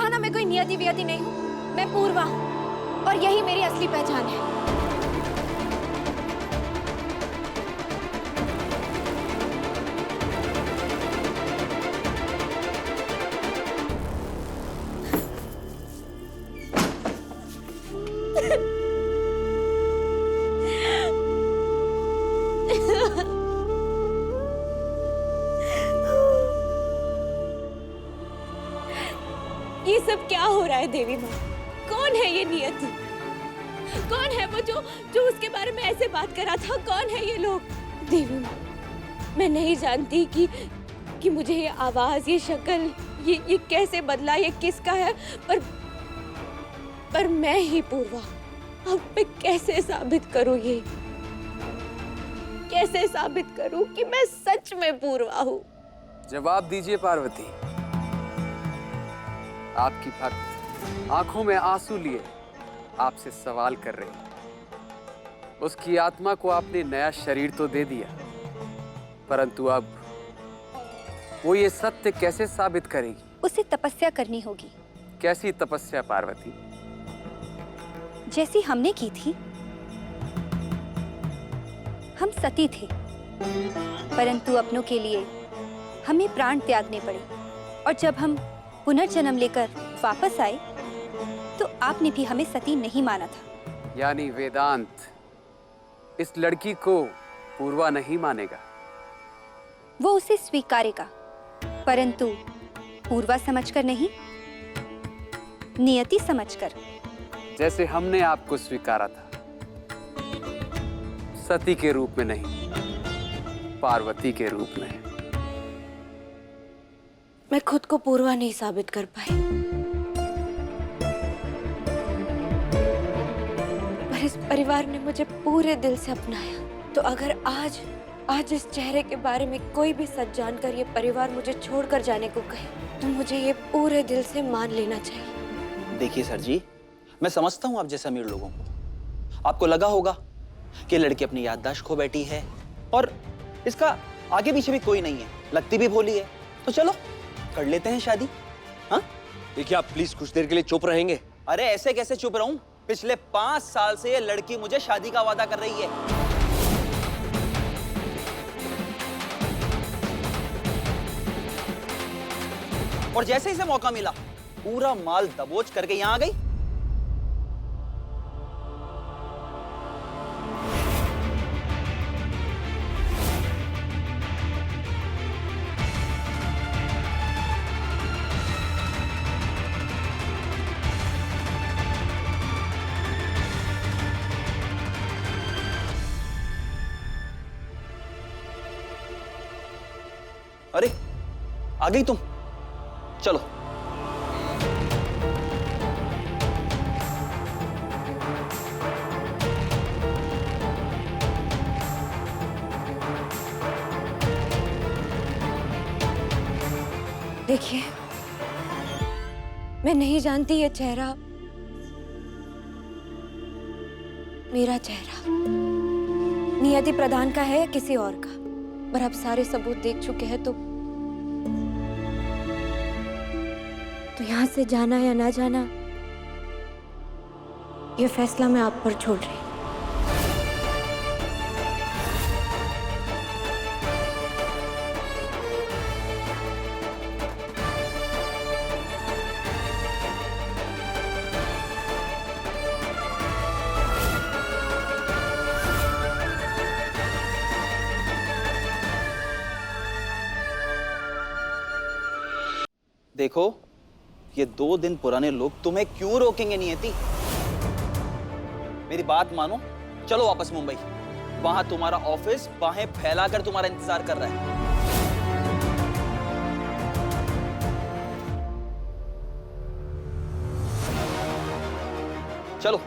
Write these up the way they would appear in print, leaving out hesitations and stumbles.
कहा ना मैं कोई नियति वियति नहीं हूँ, मैं पूर्वा हूँ और यही मेरी असली पहचान है। ये सब क्या हो रहा है देवी माँ? कौन है ये नियति? कौन है वो जो उसके बारे में ऐसे बात कर रहा था? कौन है ये लोग? देवी माँ, मैं नहीं जानती कि मुझे ये आवाज, ये शक्ल, ये कैसे बदला, ये किसका है, पर मैं ही पूर्वा। अब मैं कैसे साबित करूं ये? कैसे साबित करूं कि मैं सच में पूर्वा हूं? जवाब दीजिए पार्वती। आपकी भक्त आंखों में आंसू लिए आपसे सवाल कर रही है। उसकी आत्मा को आपने नया शरीर तो दे दिया, परंतु अब वो ये सत्य कैसे साबित करेगी? उसे तपस्या करनी होगी। कैसी तपस्या पार्वती? जैसी हमने की थी। हम सती थे, परंतु अपनों के लिए हमें प्राण त्यागने पड़े, और जब हम पुनर्जन्म लेकर वापस आए तो आपने भी हमें सती नहीं माना था। यानी वेदांत इस लड़की को पूर्वा नहीं मानेगा? वो उसे स्वीकारेगा, परंतु पूर्वा समझकर नहीं, नियति समझकर। जैसे हमने आपको स्वीकारा था, सती के रूप में नहीं, पार्वती के रूप में। मैं खुद को पूर्वा नहीं साबित कर पाई, पर इस परिवार ने मुझे पूरे दिल से अपनाया। तो अगर आज इस चेहरे के बारे में कोई भी सच जानकर ये परिवार मुझे छोड़कर जाने को कहे, तो मुझे ये पूरे दिल से मान लेना चाहिए। देखिए सर जी, मैं समझता हूँ आप जैसे अमीर लोगों को। आपको लगा होगा कि लड़की अपनी याददाश्त खो बैठी है और इसका आगे पीछे भी कोई नहीं है, लगती भी भोली है, तो चलो कर लेते हैं शादी। हाँ देखिए, आप प्लीज कुछ देर के लिए चुप रहेंगे? अरे ऐसे कैसे चुप रहूं? पिछले 5 साल से ये लड़की मुझे शादी का वादा कर रही है। और जैसे ही इसे मौका मिला, पूरा माल दबोच करके यहां आ गई। अरे आ गई तुम, चलो। देखिए, मैं नहीं जानती ये चेहरा मेरा चेहरा नियति प्रधान का है या किसी और का, पर अब सारे सबूत देख चुके हैं तो यहाँ से जाना या ना जाना, ये फैसला मैं आप पर छोड़ रही हूँ। देखो, ये 2 दिन पुराने लोग तुम्हें क्यों रोकेंगे नियति? मेरी बात मानो, चलो वापस मुंबई। वहां तुम्हारा ऑफिस बाहें फैलाकर तुम्हारा इंतजार कर रहा है। चलो।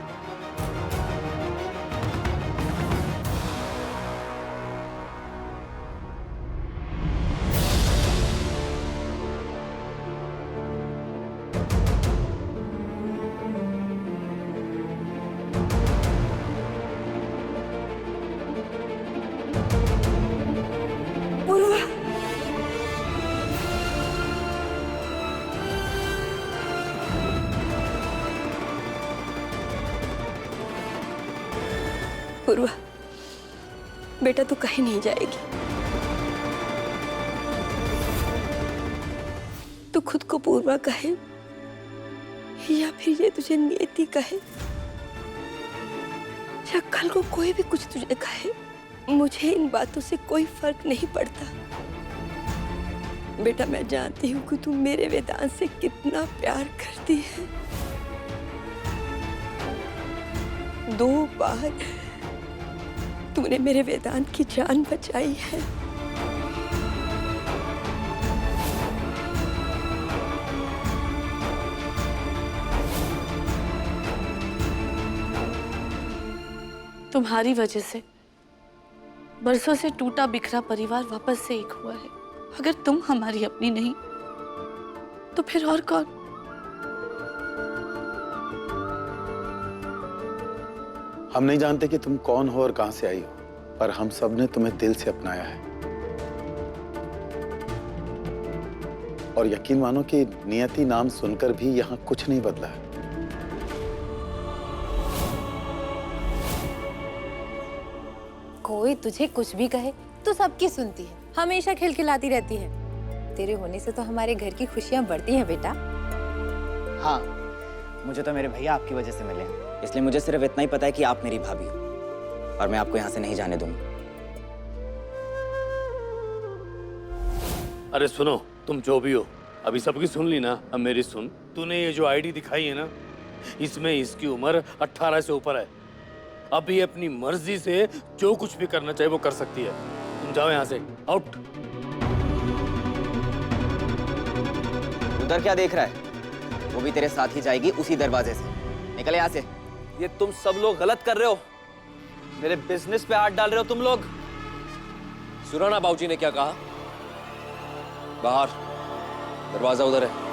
पूर्वा, बेटा तू कहीं नहीं जाएगी। तू खुद को पूर्वा कहे या फिर ये तुझे नियति कहे या कल को कोई भी कुछ तुझे कहे, मुझे इन बातों से कोई फर्क नहीं पड़ता। बेटा मैं जानती हूँ कि तू मेरे वेदांत से कितना प्यार करती है। 2 बार तूने मेरे वेदांत की जान बचाई है। तुम्हारी वजह से बरसों से टूटा बिखरा परिवार वापस से एक हुआ है। अगर तुम हमारी अपनी नहीं तो फिर और कौन? हम नहीं जानते कि तुम कौन हो और कहां से आई हो, पर हम सब ने तुम्हें दिल से अपनाया है। और यकीन मानो कि नियति नाम सुनकर भी यहां कुछ नहीं बदला है। कोई तुझे कुछ भी कहे तो सबकी सुनती है, हमेशा खिलखिलाती रहती है। तेरे होने से तो हमारे घर की खुशियां बढ़ती हैं बेटा। हाँ, मुझे तो मेरे भैया आपकी वजह से मिले हैं, इसलिए मुझे सिर्फ इतना ही पता है कि आप मेरी भाभी हो और मैं आपको यहाँ से नहीं जाने दूंगा। अरे सुनो, तुम जो भी हो, अभी सबकी सुन ली ना, अब मेरी सुन। तूने ये जो आईडी दिखाई है ना, इसमें इसकी उम्र 18 से ऊपर है। अब ये अपनी मर्जी से जो कुछ भी करना चाहे वो कर सकती है। तुम जाओ यहाँ से, आउट। उधर क्या देख रहा है? वो भी तेरे साथ ही जाएगी उसी दरवाजे से। निकले यहाँ से। ये तुम सब लोग गलत कर रहे हो, मेरे बिजनेस पे हाथ डाल रहे हो तुम लोग। सुना ना बाबूजी ने क्या कहा? बाहर, दरवाजा उधर है।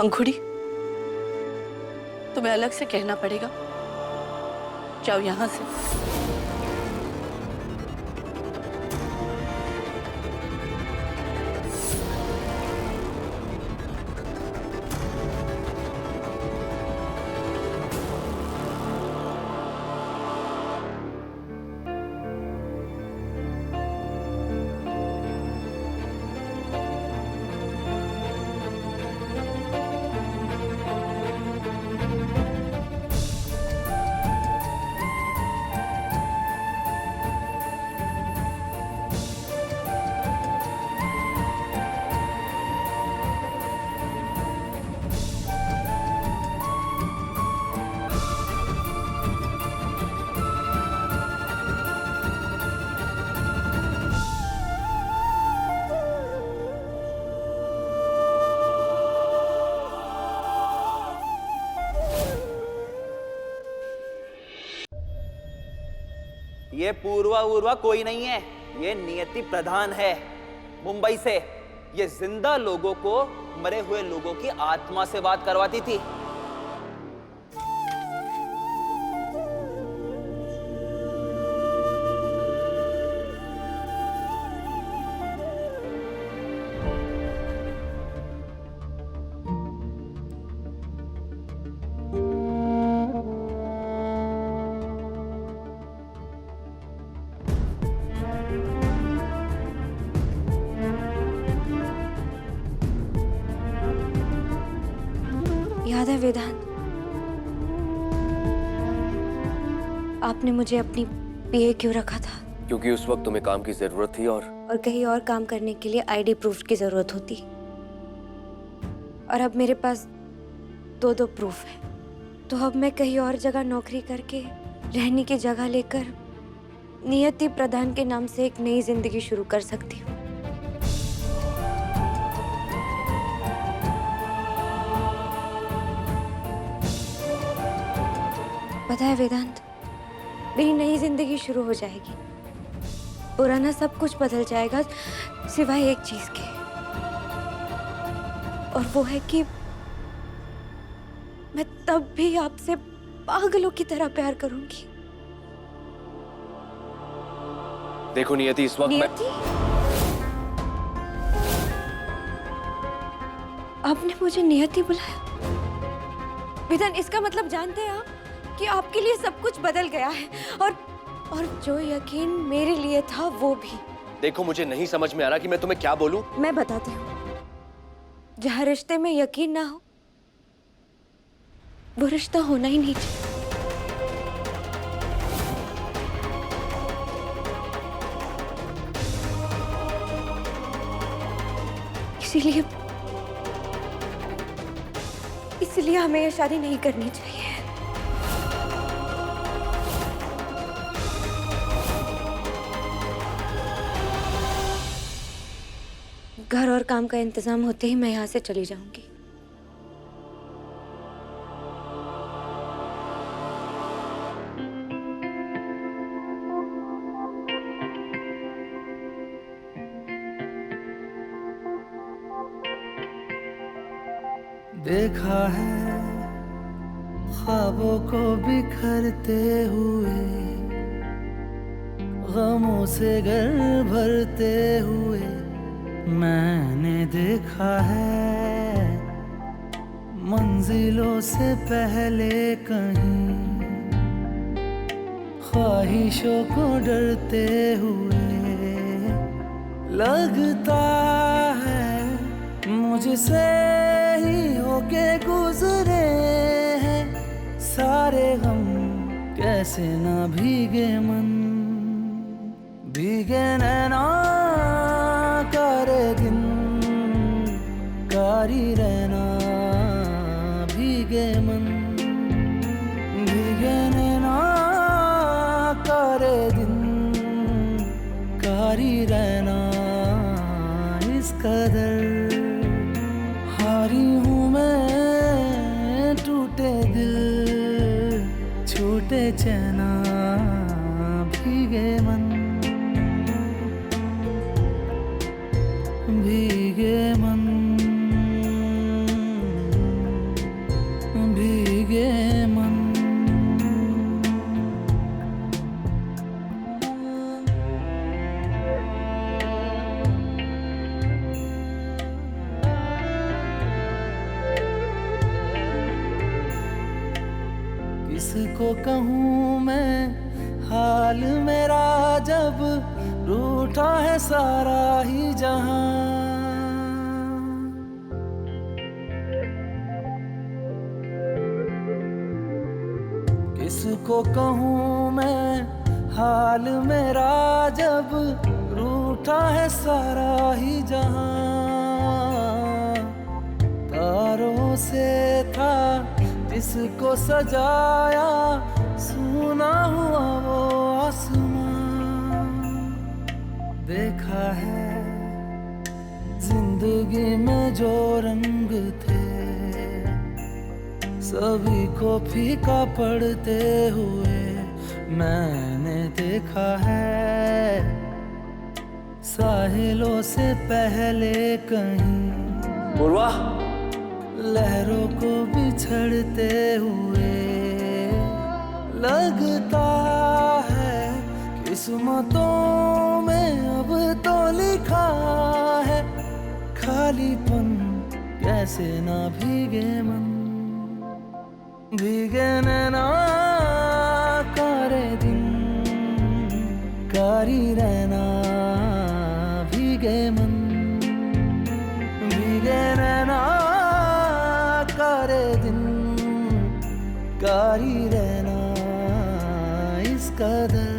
अंकुड़ी, तुम्हें अलग से कहना पड़ेगा। जाओ यहां से। ये पूर्वा उर्वा कोई नहीं है, ये नियति प्रधान है मुंबई से। ये जिंदा लोगों को मरे हुए लोगों की आत्मा से बात करवाती थी। याद है वेदांत, आपने मुझे अपनी पीए क्यों रखा था? क्योंकि उस वक्त तुम्हें काम की जरूरत थी और कहीं और काम करने के लिए आईडी प्रूफ की जरूरत होती। और अब मेरे पास 2 प्रूफ है, तो अब मैं कहीं और जगह नौकरी करके रहने की जगह लेकर नियति प्रधान के नाम से एक नई जिंदगी शुरू कर सकती हूँ। पता है वेदांत, मेरी नई जिंदगी शुरू हो जाएगी। पुराना सब कुछ बदल जाएगा सिवाय एक चीज के, और वो है कि तब भी आपसे पागलों की तरह प्यार करूंगी। देखो नियति, इस वक्त नियति? आपने मुझे नियति बुलाया? विधान, इसका मतलब जानते हैं आप कि आपके लिए सब कुछ बदल गया है, और जो यकीन मेरे लिए था वो भी। देखो, मुझे नहीं समझ में आ रहा कि मैं तुम्हें क्या बोलूं। मैं बताती हूँ। जहाँ रिश्ते में यकीन ना हो वो रिश्ता होना ही नहीं चाहिए। इसीलिए हमें ये शादी नहीं करनी चाहिए। घर और काम का इंतजाम होते ही मैं यहाँ से चली जाऊंगी। देखा है ख्वाबों को बिखरते हुए, गमों से घर भरते हुए। मैंने देखा है मंजिलों से पहले कहीं ख्वाहिशों को डरते हुए। लगता है मुझसे ही होके गुजरे हैं सारे गम, कैसे ना भीगे मन। भीगे नैना करे दिन, कारी रहना भीगे मन। भीगे नैना करे दिन, कारी रहना इस कदर। हारी हूँ मैं टूटे दिल, छूटे चैना भीगे मन। भीगे मन, भीगे मन। किसको कहूँ मैं हाल मेरा, जब रूठा है सारा ही जहां। किसको कहूँ मैं हाल मेरा, जब रूठा है सारा ही जहां। तारों से था जिसको सजाया, सुना हुआ वो आसमां। देखा है जिंदगी में जो रंग थे, सभी को फीका पड़ते हुए। मैंने देखा है साहिलों से पहले कहीं पूर्वा, लहरों को बिछड़ते हुए। लगता है किस्मतों में अब तो लिखा है खालीपन, कैसे ना भीगे मन। भीगे नैना करे दिन, कारी रहना भीगे मन। भीगे नैना करे दिन, कारी रहना इस कदर।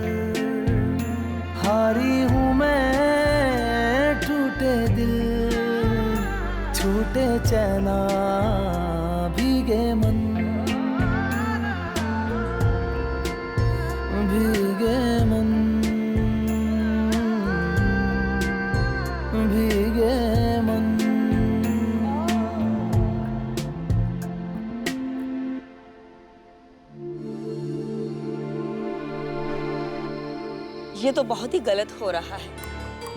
हारी हूँ मैं टूटे दिल, छूटे चैना भीगे मन। भीगे मन, भीगे मन। ये तो बहुत ही गलत हो रहा है।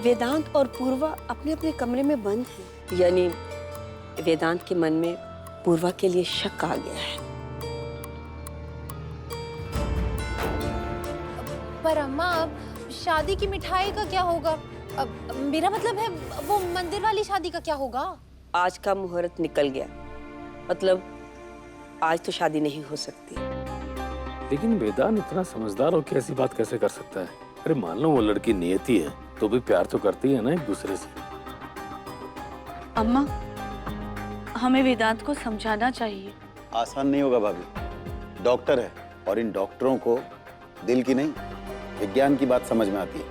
वेदांत और पूर्वा अपने अपने कमरे में बंद हैं। यानी वेदांत के मन में पूर्वा के लिए शक आ गया है। पर अम्मा अब शादी की मिठाई का क्या होगा? अब मेरा मतलब है वो मंदिर वाली शादी का क्या होगा? आज का मुहूर्त निकल गया, मतलब आज तो शादी नहीं हो सकती। लेकिन वेदांत इतना समझदार हो के ऐसी बात कैसे कर सकता है? अरे मान लो वो लड़की नियति है तो भी प्यार तो करती है ना एक दूसरे से। अम्मा, हमें वेदांत को समझाना चाहिए। आसान नहीं होगा भाभी, डॉक्टर है और इन डॉक्टरों को दिल की नहीं विज्ञान की बात समझ में आती है।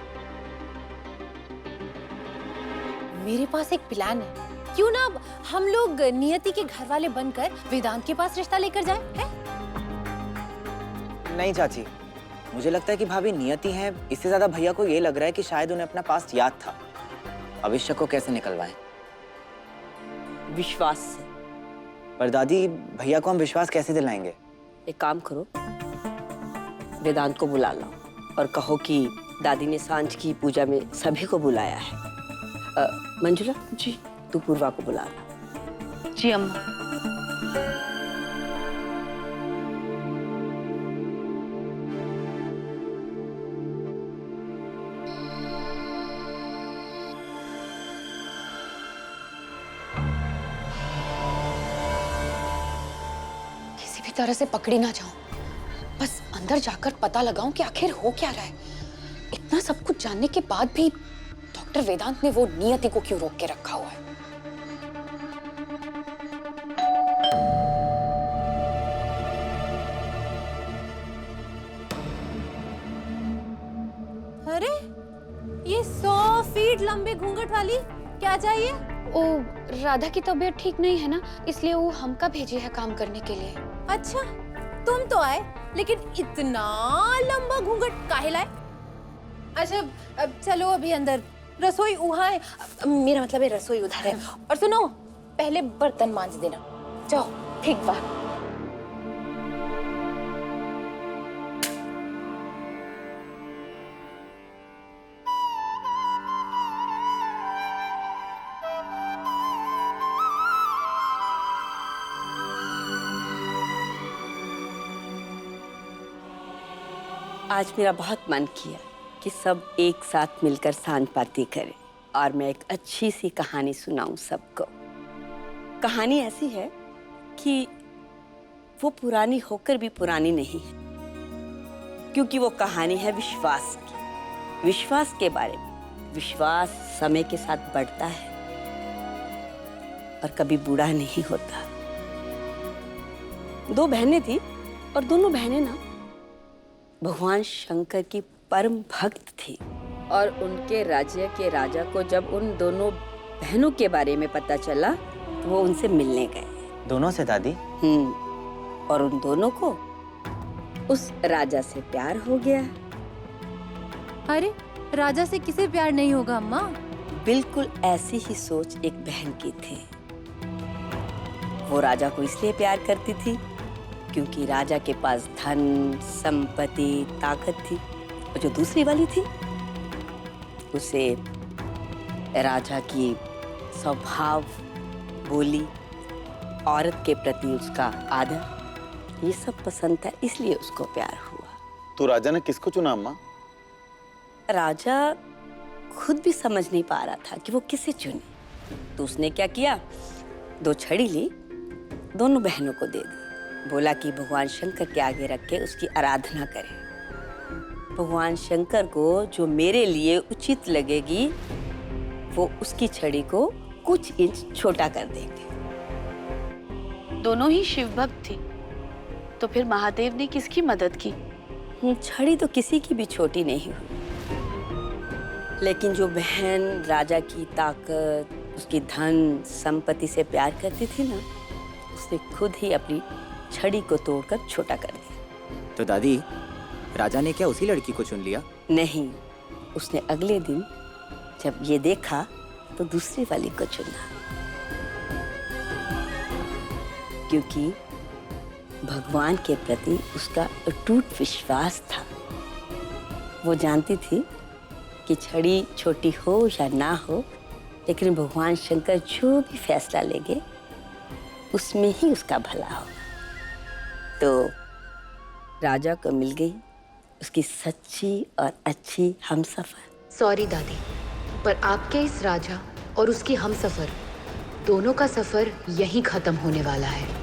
मेरे पास एक प्लान है, क्यों ना हम लोग नियति के घर वाले बनकर वेदांत के पास रिश्ता लेकर जाएं, हैं? नहीं चाची, मुझे लगता है कि भाभी नियति है, इससे ज्यादा भैया को ये लग रहा है कि शायद उन्हें अपना पास्ट याद था। भविष्य को कैसे निकलवाएं? विश्वास से। पर दादी, भैया को हम विश्वास कैसे दिलाएंगे? एक काम करो, वेदांत को बुला लो और कहो कि दादी ने सांझ की पूजा में सभी को बुलाया है। मंजुला जी। तू पूर्वा को बुला ला। जी अम्मा। किसी भी तरह से पकड़ी ना जाऊं, बस अंदर जाकर पता लगाऊं कि आखिर हो क्या रहा है। इतना सब कुछ जानने के बाद भी डॉक्टर वेदांत ने वो नियति को क्यों रोक के रखा हुआ है? अरे ये 100 फीट लंबे घूंघट वाली क्या चाहिए? ओ, राधा की तबीयत ठीक नहीं है ना, इसलिए वो हमका भेजी है काम करने के लिए। अच्छा, तुम तो आए, लेकिन इतना लंबा घूंघट काहे लाए? अच्छा, अब चलो अभी अंदर, रसोई वहाँ है। मेरा मतलब है रसोई उधर है। और सुनो, पहले बर्तन मांज देना। जाओ। ठीक बात। आज मेरा बहुत मन किया कि सब एक साथ मिलकर सांझ पार्टी करें और मैं एक अच्छी सी कहानी सुनाऊं सबको। कहानी ऐसी है कि वो पुरानी होकर भी पुरानी नहीं है, क्योंकि वो कहानी है विश्वास की। विश्वास के बारे में। विश्वास समय के साथ बढ़ता है और कभी बूढ़ा नहीं होता। दो बहनें थी और दोनों बहनें ना भगवान शंकर की परम भक्त थी, और उनके राज्य के राजा को जब उन दोनों बहनों के बारे में पता चला तो वो उनसे मिलने गए। दोनों से दादी? और उन दोनों को उस राजा से प्यार हो गया। अरे, राजा से किसे प्यार नहीं होगा अम्मा? बिल्कुल ऐसी ही सोच एक बहन की थी। वो राजा को इसलिए प्यार करती थी क्योंकि राजा के पास धन, संपत्ति, ताकत थी, और जो दूसरी वाली थी उसे राजा की स्वभाव, बोली, औरत के प्रति उसका आदर, ये सब पसंद था, इसलिए उसको प्यार हुआ। तो राजा ने किसको चुना अम्मा? राजा खुद भी समझ नहीं पा रहा था कि वो किसे चुने। तो उसने क्या किया, 2 छड़ी ली, दोनों बहनों को दे दी। बोला कि भगवान शंकर के आगे रख के उसकी आराधना करें। भगवान शंकर को जो मेरे लिए उचित लगेगी वो उसकी छड़ी को कुछ इंच छोटा कर देंगे। दोनों ही शिव भक्त थी, तो फिर महादेव ने किसकी मदद की? छड़ी तो किसी की भी छोटी नहीं हुई, लेकिन जो बहन राजा की ताकत, उसकी धन संपत्ति से प्यार करती थी ना, उसने खुद ही अपनी छड़ी को तोड़कर छोटा कर दिया। तो दादी, राजा ने क्या उसी लड़की को चुन लिया? नहीं, उसने अगले दिन जब ये देखा तो दूसरी वाली को चुना, क्योंकि भगवान के प्रति उसका अटूट विश्वास था। वो जानती थी कि छड़ी छोटी हो या ना हो, लेकिन भगवान शंकर जो भी फैसला लेंगे उसमें ही उसका भला होगा। तो राजा को मिल गई उसकी सच्ची और अच्छी हमसफर। सॉरी दादी, पर आपके इस राजा और उसकी हमसफर दोनों का सफर यहीं खत्म होने वाला है।